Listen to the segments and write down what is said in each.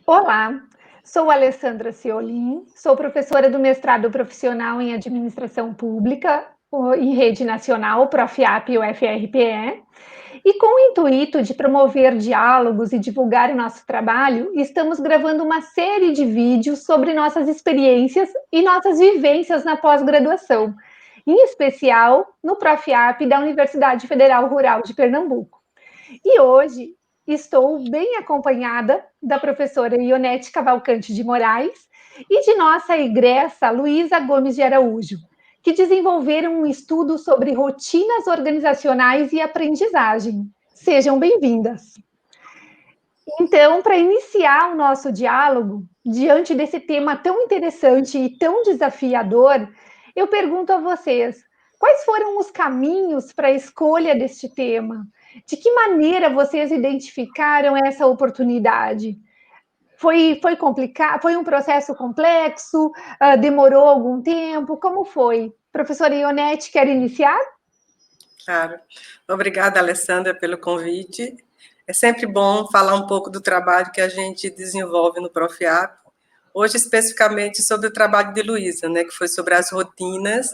Olá, sou Alessandra Ciolin, sou professora do mestrado profissional em Administração Pública em Rede Nacional, Profiap e UFRPE, e com o intuito de promover diálogos e divulgar o nosso trabalho, estamos gravando uma série de vídeos sobre nossas experiências e nossas vivências na pós-graduação, em especial no Profiap da Universidade Federal Rural de Pernambuco. E hoje estou bem acompanhada da professora Ionete Cavalcante de Moraes e de nossa egressa Luísa Gomes de Araújo, que desenvolveram um estudo sobre rotinas organizacionais e aprendizagem. Sejam bem-vindas. Então, para iniciar o nosso diálogo, diante desse tema tão interessante e tão desafiador, eu pergunto a vocês, quais foram os caminhos para a escolha deste tema? De que maneira vocês identificaram essa oportunidade? Foi complicado? Foi um processo complexo? Demorou algum tempo? Como foi? Professora Ionete, quer iniciar? Claro. Obrigada, Alessandra, pelo convite. É sempre bom falar um pouco do trabalho que a gente desenvolve no Profiap. Hoje, especificamente, sobre o trabalho de Luísa, né, que foi sobre as rotinas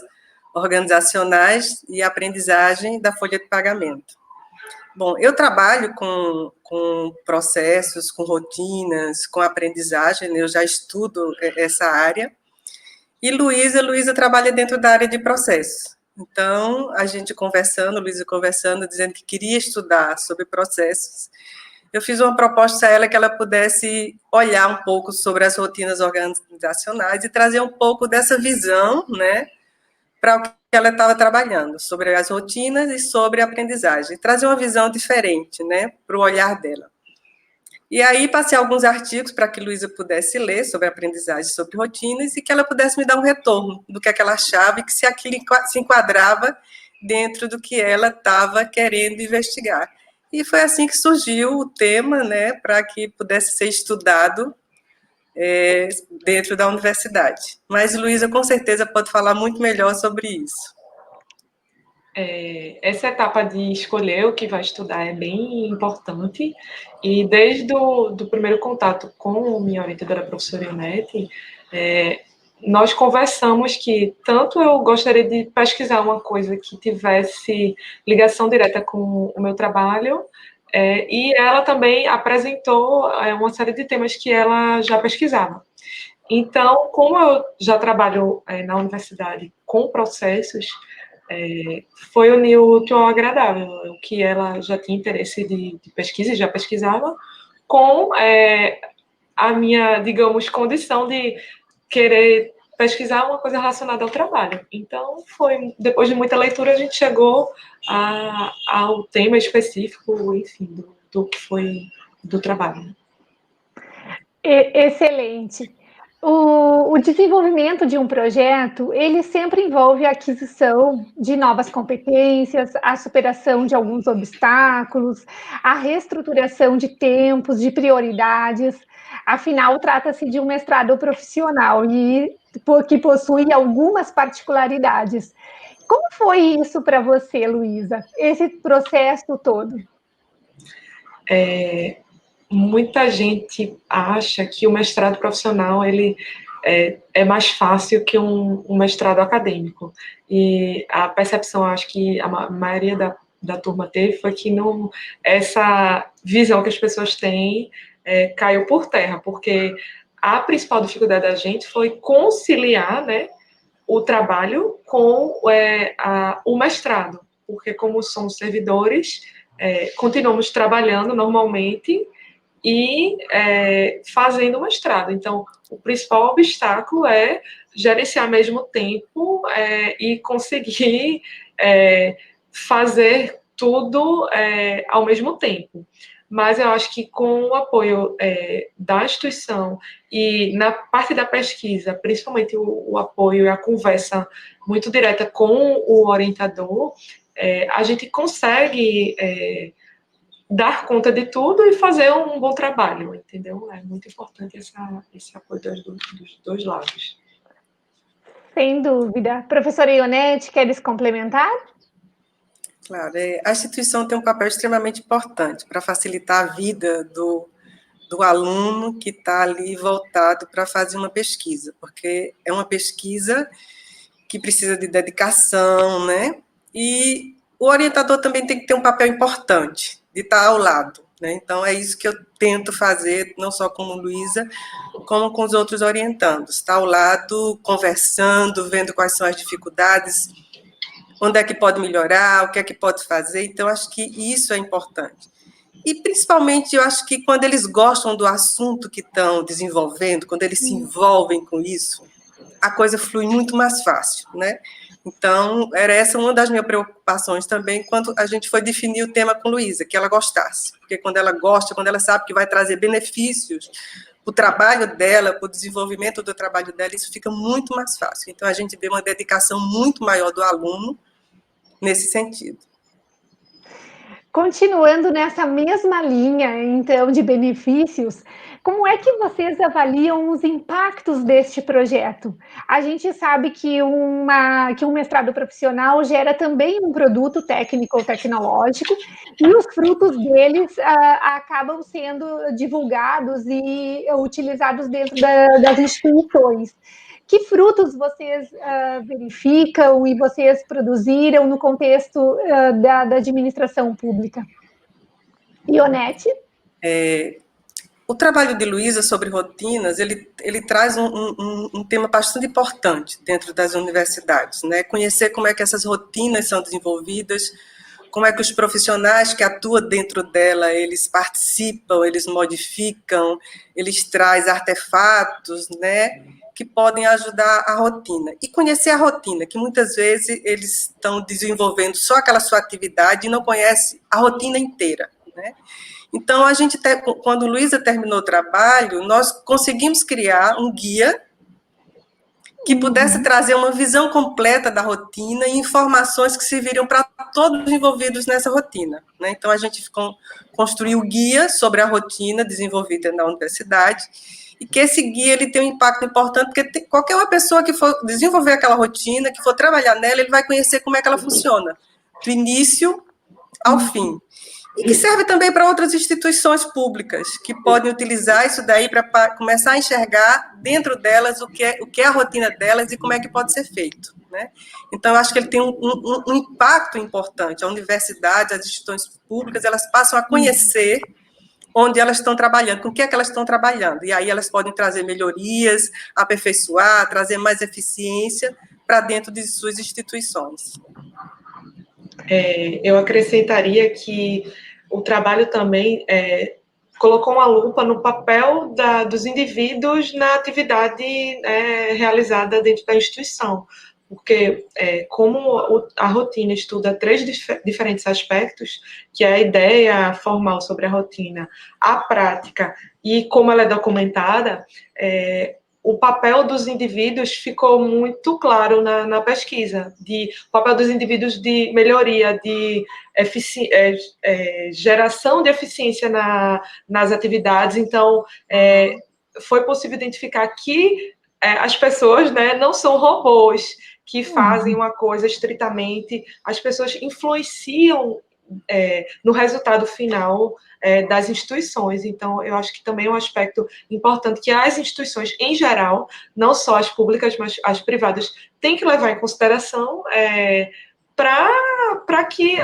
organizacionais e aprendizagem da folha de pagamento. Bom, eu trabalho com processos, com rotinas, com aprendizagem, né, eu já estudo essa área. E Luísa trabalha dentro da área de processos. Então, a gente conversando, Luísa conversando, dizendo que queria estudar sobre processos, eu fiz uma proposta a ela que ela pudesse olhar um pouco sobre as rotinas organizacionais e trazer um pouco dessa visão, né, para o que ela estava trabalhando, sobre as rotinas e sobre a aprendizagem. Trazer uma visão diferente, né, para o olhar dela. E aí passei alguns artigos para que Luísa pudesse ler sobre aprendizagem, sobre rotinas, e que ela pudesse me dar um retorno do que ela achava e que se aquilo se enquadrava dentro do que ela estava querendo investigar. E foi assim que surgiu o tema, né, para que pudesse ser estudado dentro da universidade. Mas Luísa, com certeza, pode falar muito melhor sobre isso. Essa etapa de escolher o que vai estudar é bem importante, e desde do primeiro contato com minha orientadora, a professora Ionete, nós conversamos que tanto eu gostaria de pesquisar uma coisa que tivesse ligação direta com o meu trabalho, e ela também apresentou uma série de temas que ela já pesquisava. Então, como eu já trabalho na universidade com processos, foi unir o útil ao agradável, o que ela já tinha interesse de pesquisa e já pesquisava, com a minha, digamos, condição de querer pesquisar uma coisa relacionada ao trabalho. Então, depois de muita leitura, a gente chegou ao tema específico, enfim, do que foi do trabalho. Excelente. O desenvolvimento de um projeto, ele sempre envolve a aquisição de novas competências, a superação de alguns obstáculos, a reestruturação de tempos, de prioridades. Afinal, trata-se de um mestrado profissional e que possui algumas particularidades. Como foi isso para você, Luísa, esse processo todo? Muita gente acha que o mestrado profissional ele é mais fácil que um mestrado acadêmico. E a percepção, acho que a maioria da turma teve, foi que não, essa visão que as pessoas têm caiu por terra, porque a principal dificuldade da gente foi conciliar, né, o trabalho com o mestrado, porque como somos servidores, continuamos trabalhando normalmente e fazendo mestrado. Então, o principal obstáculo é gerenciar ao mesmo tempo e conseguir fazer tudo ao mesmo tempo. Mas eu acho que com o apoio da instituição e na parte da pesquisa, principalmente o apoio e a conversa muito direta com o orientador, a gente consegue dar conta de tudo e fazer um bom trabalho, entendeu? É muito importante esse apoio dos dois lados. Sem dúvida. Professora Ionete, queres complementar? Claro, a instituição tem um papel extremamente importante para facilitar a vida do aluno que está ali voltado para fazer uma pesquisa, porque é uma pesquisa que precisa de dedicação, né? E o orientador também tem que ter um papel importante, de estar ao lado, né? Então, é isso que eu tento fazer, não só com a Luísa, como com os outros orientandos. Estar ao lado, conversando, vendo quais são as dificuldades, onde é que pode melhorar, o que é que pode fazer. Então, acho que isso é importante. E, principalmente, eu acho que quando eles gostam do assunto que estão desenvolvendo, quando eles se envolvem com isso, a coisa flui muito mais fácil, né? Então, era essa uma das minhas preocupações também, quando a gente foi definir o tema com Luísa, que ela gostasse. Porque quando ela gosta, quando ela sabe que vai trazer benefícios para o trabalho dela, para o desenvolvimento do trabalho dela, isso fica muito mais fácil. Então, a gente vê uma dedicação muito maior do aluno nesse sentido. Continuando nessa mesma linha, então, de benefícios, como é que vocês avaliam os impactos deste projeto? A gente sabe que um mestrado profissional gera também um produto técnico ou tecnológico, e os frutos deles acabam sendo divulgados e utilizados dentro das instituições. Que frutos vocês verificam e vocês produziram no contexto da administração pública? Ionete? O trabalho de Luísa sobre rotinas, ele traz um tema bastante importante dentro das universidades, né? Conhecer como é que essas rotinas são desenvolvidas, como é que os profissionais que atuam dentro dela, eles participam, eles modificam, eles trazem artefatos, né, que podem ajudar a rotina. E conhecer a rotina, que muitas vezes eles estão desenvolvendo só aquela sua atividade e não conhecem a rotina inteira, né? Então, quando Luísa terminou o trabalho, nós conseguimos criar um guia que pudesse trazer uma visão completa da rotina e informações que serviriam para todos os envolvidos nessa rotina, né? Então, a gente construiu o guia sobre a rotina desenvolvida na universidade, e que esse guia ele tem um impacto importante, porque qualquer uma pessoa que for desenvolver aquela rotina, que for trabalhar nela, ele vai conhecer como é que ela funciona, do início ao fim. E que serve também para outras instituições públicas, que podem utilizar isso daí para começar a enxergar dentro delas o que é a rotina delas e como é que pode ser feito, né? Então, eu acho que ele tem um impacto importante. A universidade, as instituições públicas, elas passam a conhecer onde elas estão trabalhando, com o que é que elas estão trabalhando. E aí elas podem trazer melhorias, aperfeiçoar, trazer mais eficiência para dentro de suas instituições. Eu acrescentaria que o trabalho também colocou uma lupa no papel dos indivíduos na atividade realizada dentro da instituição, porque como a rotina estuda três diferentes aspectos, que é a ideia formal sobre a rotina, a prática e como ela é documentada, o papel dos indivíduos ficou muito claro na pesquisa, o papel dos indivíduos de melhoria, de geração de eficiência nas atividades. Então, foi possível identificar que as pessoas, né, não são robôs que fazem uma coisa estritamente, as pessoas influenciam no resultado final das instituições. Então, eu acho que também é um aspecto importante que as instituições, em geral, não só as públicas, mas as privadas, têm que levar em consideração para que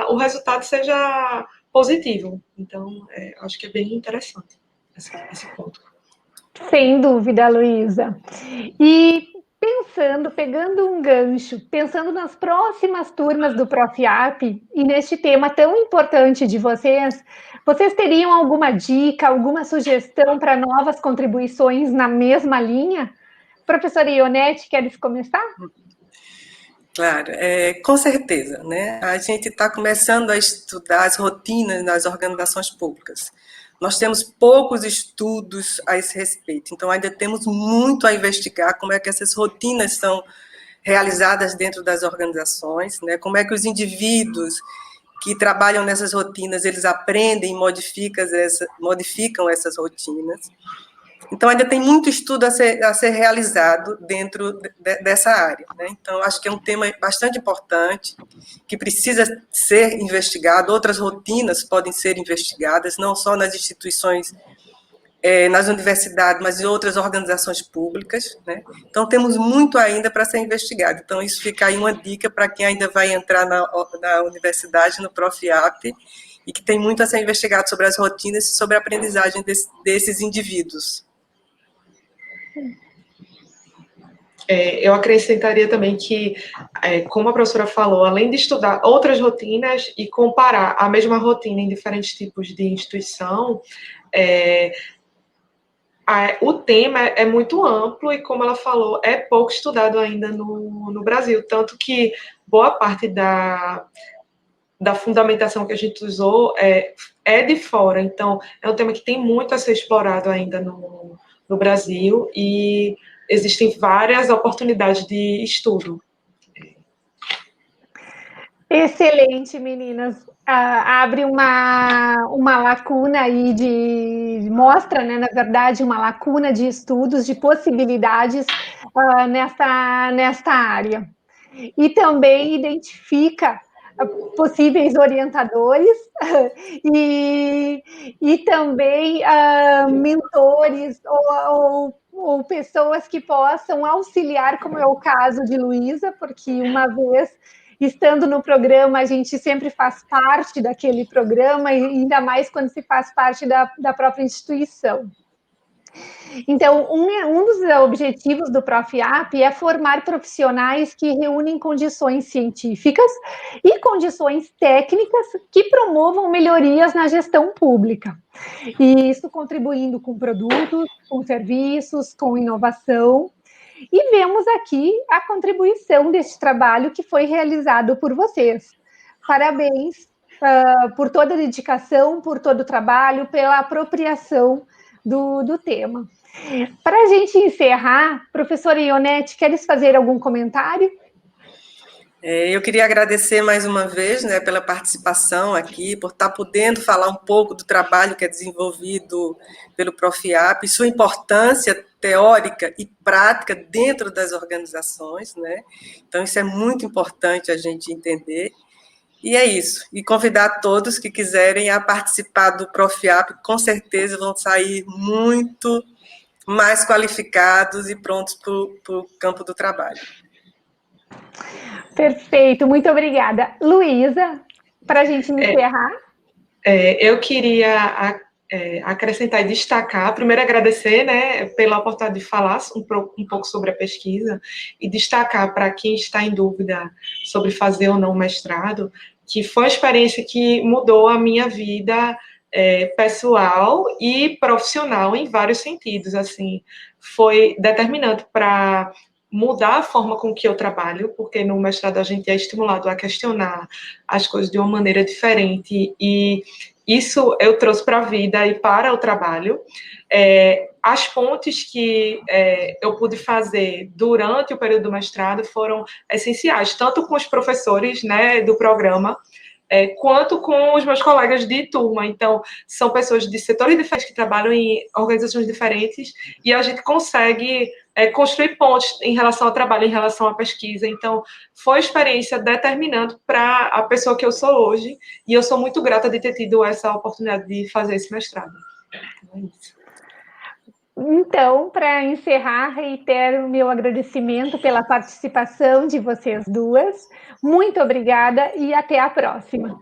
o resultado seja positivo. Então, acho que é bem interessante esse ponto. Sem dúvida, Luísa. E pegando um gancho, pensando nas próximas turmas do Profiap e neste tema tão importante de vocês teriam alguma dica, alguma sugestão para novas contribuições na mesma linha? Professora Ionete, queres começar? Claro, com certeza, né? A gente está começando a estudar as rotinas nas organizações públicas. Nós temos poucos estudos a esse respeito, então ainda temos muito a investigar como é que essas rotinas são realizadas dentro das organizações, né? Como é que os indivíduos que trabalham nessas rotinas, eles aprendem e modificam essas rotinas. Então, ainda tem muito estudo a ser realizado dentro dessa área, né? Então, acho que é um tema bastante importante, que precisa ser investigado. Outras rotinas podem ser investigadas, não só nas instituições, nas universidades, mas em outras organizações públicas, né? Então, temos muito ainda para ser investigado. Então, isso fica aí uma dica para quem ainda vai entrar na universidade, no Profiap, e que tem muito a ser investigado sobre as rotinas e sobre a aprendizagem desses indivíduos. Eu acrescentaria também que, como a professora falou, além de estudar outras rotinas e comparar a mesma rotina em diferentes tipos de instituição, o tema é muito amplo e, como ela falou, é pouco estudado ainda no Brasil, tanto que boa parte da fundamentação que a gente usou é de fora. Então, é um tema que tem muito a ser explorado ainda no Brasil e existem várias oportunidades de estudo. Excelente, meninas. Abre uma lacuna aí mostra, né, na verdade, uma lacuna de estudos, de possibilidades nesta área. E também identifica possíveis orientadores e também mentores ou pessoas que possam auxiliar, como é o caso de Luísa, porque uma vez estando no programa, a gente sempre faz parte daquele programa, e ainda mais quando se faz parte da própria instituição. Então, um dos objetivos do Profiap é formar profissionais que reúnem condições científicas e condições técnicas que promovam melhorias na gestão pública. E isso contribuindo com produtos, com serviços, com inovação. E vemos aqui a contribuição deste trabalho que foi realizado por vocês. Parabéns por toda a dedicação, por todo o trabalho, pela apropriação do tema. Para a gente encerrar, professora Ionete, queres fazer algum comentário? Eu queria agradecer mais uma vez, né, pela participação aqui, por estar podendo falar um pouco do trabalho que é desenvolvido pelo Profiap, sua importância teórica e prática dentro das organizações, né? Então, isso é muito importante a gente entender. E é isso. E convidar todos que quiserem a participar do Profiap, com certeza vão sair muito mais qualificados e prontos para o campo do trabalho. Perfeito, muito obrigada. Luísa, para a gente encerrar. Eu queria acrescentar e destacar, primeiro agradecer, né, pela oportunidade de falar um pouco sobre a pesquisa e destacar para quem está em dúvida sobre fazer ou não mestrado, que foi uma experiência que mudou a minha vida pessoal e profissional em vários sentidos, assim, foi determinante para mudar a forma com que eu trabalho, porque no mestrado a gente é estimulado a questionar as coisas de uma maneira diferente, e isso eu trouxe para a vida e para o trabalho. As pontes que eu pude fazer durante o período do mestrado foram essenciais, tanto com os professores, né, do programa, quanto com os meus colegas de turma. Então, são pessoas de setores diferentes que trabalham em organizações diferentes, e a gente consegue construir pontes em relação ao trabalho, em relação à pesquisa. Então, foi uma experiência determinante para a pessoa que eu sou hoje, e eu sou muito grata de ter tido essa oportunidade de fazer esse mestrado. É isso. Então, para encerrar, reitero o meu agradecimento pela participação de vocês duas. Muito obrigada e até a próxima.